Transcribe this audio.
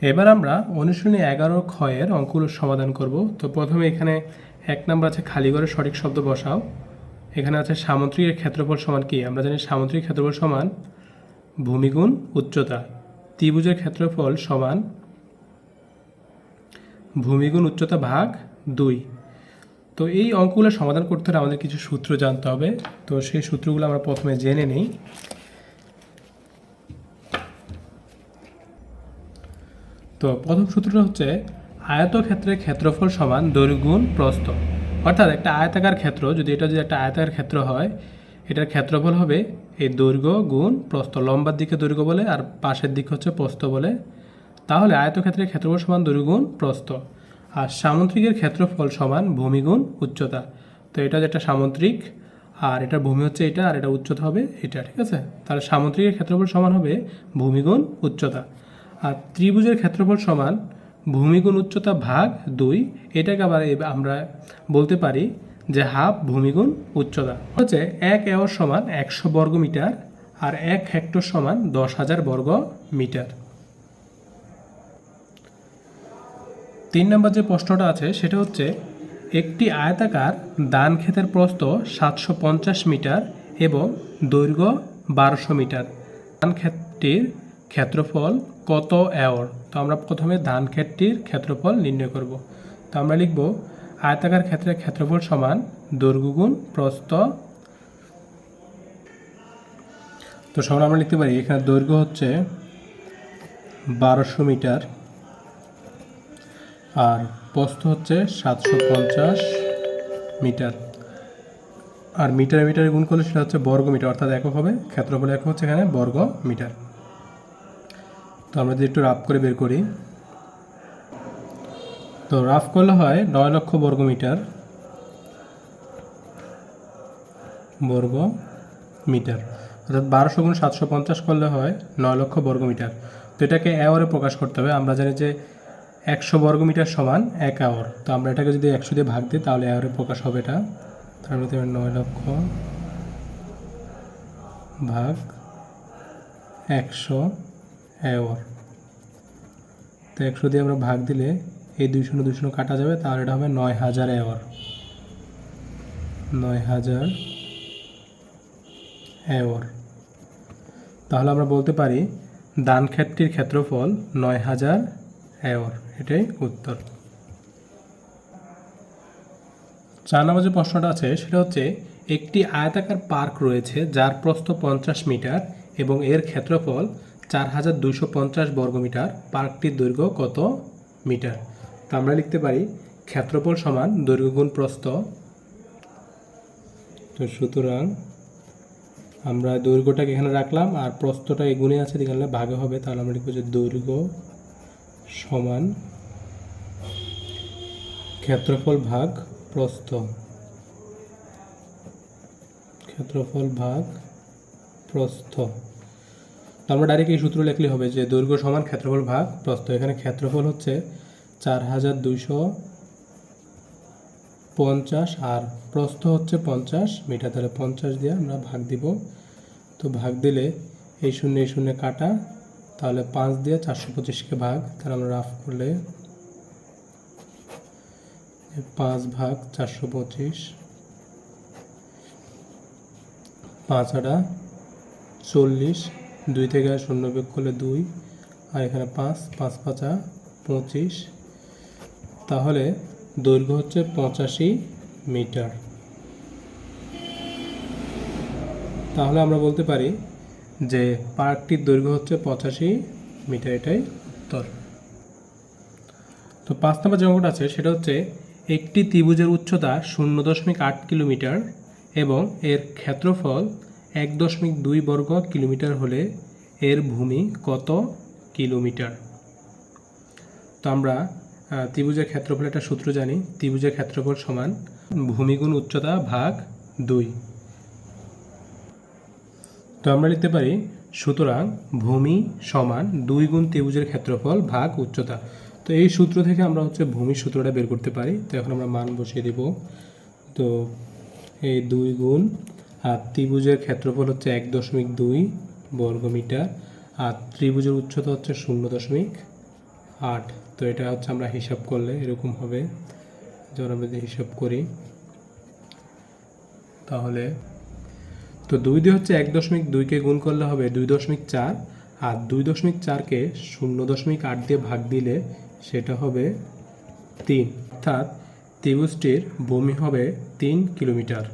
এবার আমরা অনুশীলনী 11 ক্ষয়ের অঙ্কগুলো সমাধান করব। তো প্রথমে এখানে 1 নম্বর আছে খালি ঘরে সঠিক শব্দ বসাও। এখানে আছে সামুদ্রিকের ক্ষেত্রফল সমান কি? আমরা জানি সামুদ্রিক ক্ষেত্রফল সমান ভূমি গুণ উচ্চতা। ত্রিভুজের ক্ষেত্রফল সমান ভূমি গুণ উচ্চতা ভাগ 2। তো এই অঙ্কগুলো সমাধান করতে হলে আমাদের কিছু সূত্র জানতে হবে। তো সেই সূত্রগুলো আমরা প্রথমে জেনে নিই। তো প্রথম সূত্রটা হচ্ছে আয়তক্ষেত্রের ক্ষেত্রফল সমান দৈর্ঘ্য গুণ প্রস্থ। অর্থাৎ একটা আয়তাকার ক্ষেত্র যদি একটা আয়তাকার ক্ষেত্র হয়, এটার ক্ষেত্রফল হবে এই দৈর্ঘ্য গুণ প্রস্থ। লম্বার দিকে দৈর্ঘ্য বলে আর পাশের দিক হচ্ছে প্রস্থ বলে। তাহলে আয়তক্ষেত্রের ক্ষেত্রফল সমান দৈর্ঘ্য গুণ প্রস্থ। আর সামুদ্রিকের ক্ষেত্রফল সমান ভূমি গুণ উচ্চতা। তো এটা যেটা সামুদ্রিক, আর এটা ভূমি হচ্ছে এটা, আর এটা উচ্চতা হবে এটা, ঠিক আছে? তাহলে সামুদ্রিকের ক্ষেত্রফল সমান হবে ভূমি গুণ উচ্চতা। আর ত্রিভুজের ক্ষেত্রফল সমান ভূমি গুণ উচ্চতা ভাগ 2। এটাকে আবার আমরা বলতে পারি যে হাফ ভূমি গুণ উচ্চতা। হচ্ছে 1 একর সমান 100 বর্গ মিটার, আর 1 হেক্টর সমান 10,000 বর্গ মিটার। 3 নম্বর যে প্রশ্নটা আছে সেটা হচ্ছে একটি আয়তাকার ধান ক্ষেতের প্রস্থ 750 মিটার এবং দৈর্ঘ্য 1200 মিটার। ধান ক্ষেতটির ক্ষেত্রফল কত একর? তো আমরা প্রথমে ধান ক্ষেতটির ক্ষেত্রফল নির্ণয় করব। তো আমরা লিখব আয়তাকার ক্ষেত্রের ক্ষেত্রফল সমান দৈর্ঘ্য গুণ প্রস্থ। তো সমান আমরা লিখতে পারি এখানে দৈর্ঘ্য হচ্ছে 1200 মিটার আর প্রস্থ হচ্ছে 750 মিটার। আর মিটারে মিটারে গুণ করলে সেটা হচ্ছে বর্গ মিটার, অর্থাৎ একক হবে। ক্ষেত্রফল একক হচ্ছে এখানে বর্গ মিটার। তো আমরা যদি একটু রাফ করে বের করি, তো রাফ করলে হয় 9 লক্ষ বর্গ মিটার অর্থাৎ 1200 গুণ 750 করলে হয় 9 লক্ষ বর্গ মিটার। তো এটাকে এওয়ারে প্রকাশ করতে হবে। আমরা জানি যে 100 বর্গ মিটার সমান 1 আওয়ার। তো আমরা এটাকে যদি 100 দিয়ে ভাগ দিই তাহলে এওয়ারে প্রকাশ হবে এটা। তার মধ্যে 9 লক্ষ ভাগ 100 আওয়ার। তো 100 দিয়ে আমরা ভাগ দিলে এই 200 কাটা যাবে, তাহলে এটা হবে 9000 আওয়ার। 9000 আওয়ার। তাহলে আমরা বলতে পারি ধান ক্ষেতটির ক্ষেত্রফল 9000 আওয়ার। এটাই উত্তর। 4 নম্বর যে প্রশ্নটা আছে সেটা হচ্ছে একটি আয়তাকার পার্ক রয়েছে যার প্রস্থ 50 মিটার এবং এর ক্ষেত্রফল 4250 বর্গ মিটার। পার্কটির দৈর্ঘ্য কত মিটার? তো আমরা লিখতে পারি ক্ষেত্রফল সমান দৈর্ঘ্য গুণ প্রস্থ। তো সুতরাং আমরা দৈর্ঘ্যটাকে এখানে রাখলাম আর প্রস্থটা এই গুণে আছে, এখানে ভাগে হবে। তাহলে আমরা লিখব যে দৈর্ঘ্য সমান ক্ষেত্রফল ভাগ প্রস্থ। ক্ষেত্রফল ভাগ প্রস্থ। আমরা ডাইরেক্ট এই সূত্র লিখলে হবে যে দৈর্ঘ্য সমান ক্ষেত্রফল ভাগ প্রস্থ। এখানে ক্ষেত্রফল হচ্ছে 4250 আর প্রস্থ হচ্ছে 50 মিটার। তাহলে 50 দিয়ে আমরা ভাগ দিব। তো ভাগ দিলে এই শূন্য কাটা, তাহলে 5 দিয়ে 425কে ভাগ। তাহলে আমরা রাফ করলে 5 ভাগ 425, 5 আটা 40, 2 থেকে 0 বিয়োগ করলে 2, আর এখানে 5, 5 5 25। তাহলে দৈর্ঘ্য হচ্ছে 85 মিটার। তাহলে আমরা বলতে পারি যে পার্কটির দৈর্ঘ্য হচ্ছে 85 মিটার। এটাই উত্তর। তো 5 নম্বর যে অঙ্কটা আছে সেটা হচ্ছে একটি ত্রিভুজের উচ্চতা 0.8 কিলোমিটার এবং এর ক্ষেত্রফল 1.2 বর্গ কিলোমিটার হলে এর ভূমি কত কিলোমিটার? তো আমরা ত্রিভুজের ক্ষেত্রফল একটা সূত্র জানি। ত্রিভুজের ক্ষেত্রফল সমান ভূমি গুণ উচ্চতা ভাগ 2। তো আমরা লিখতে পারি সুতরাং ভূমি সমান 2 গুণ ত্রিভুজের ক্ষেত্রফল ভাগ উচ্চতা। তো এই সূত্র থেকে আমরা হচ্ছে ভূমির সূত্রটা বের করতে পারি। তো এখন আমরা মান বসিয়ে দেব। তো এই 2 গুণ, আর ত্রিভুজের ক্ষেত্রফল হচ্ছে 1.2 বর্গ মিটার, আর ত্রিভুজের উচ্চতা হচ্ছে 0.8 8। তো এটা হচ্ছে আমরা হিসাব করলে এরকম হবে। যখন আমরা যদি হিসাব করি তাহলে তো 2 দিয়ে হচ্ছে 1.2কে গুণ করলে হবে 2.4, আর 2.4কে 0.8 দিয়ে ভাগ দিলে সেটা হবে 3। অর্থাৎ ত্রিভুজটির ভূমি হবে 3 কিলোমিটার।